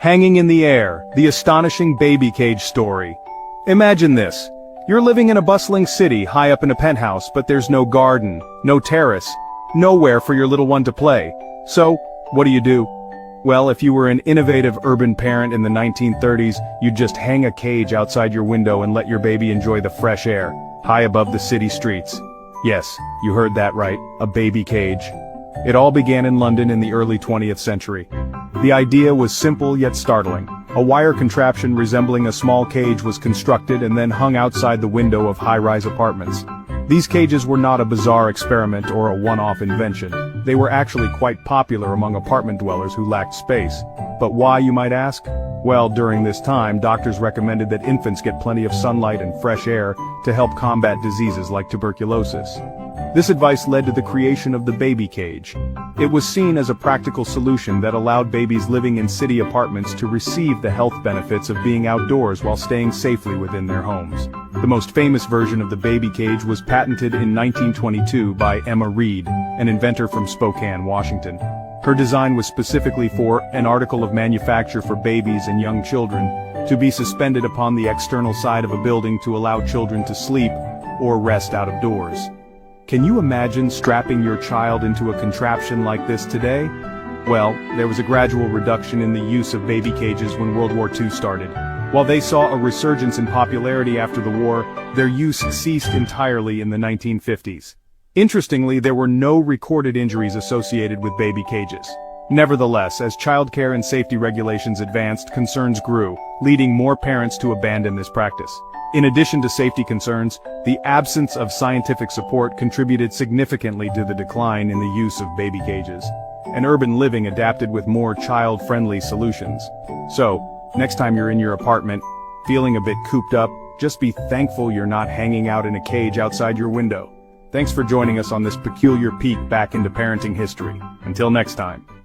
Hanging in the air, the astonishing baby cage story. Imagine this. You're living in a bustling city high up in a penthouse, but there's no garden, no terrace, nowhere for your little one to play. So, what do? Well, if you were an innovative urban parent in the 1930s, you'd just hang a cage outside your window and let your baby enjoy the fresh air, high above the city streets. Yes, you heard that right, a baby cage. It all began in London in the early 20th century. The idea was simple yet startling. A wire contraption resembling a small cage was constructed and then hung outside the window of high-rise apartments. These cages were not a bizarre experiment or a one-off invention. They were actually quite popular among apartment dwellers who lacked space. But why, you might ask? Well, during this time, doctors recommended that infants get plenty of sunlight and fresh air to help combat diseases like tuberculosis. This advice led to the creation of the baby cage. It was seen as a practical solution that allowed babies living in city apartments to receive the health benefits of being outdoors while staying safely within their homes. The most famous version of the baby cage was patented in 1922 by Emma Reed, an inventor from Spokane, Washington. Her design was specifically for an article of manufacture for babies and young children to be suspended upon the external side of a building to allow children to sleep or rest out of doors. Can you imagine strapping your child into a contraption like this today? Well, there was a gradual reduction in the use of baby cages when World War II started. While they saw a resurgence in popularity after the war, their use ceased entirely in the 1950s. Interestingly, there were no recorded injuries associated with baby cages. Nevertheless, as childcare and safety regulations advanced, concerns grew, leading more parents to abandon this practice. In addition to safety concerns, the absence of scientific support contributed significantly to the decline in the use of baby cages. And urban living adapted with more child-friendly solutions. So, next time you're in your apartment, feeling a bit cooped up, just be thankful you're not hanging out in a cage outside your window. Thanks for joining us on this peculiar peek back into parenting history. Until next time.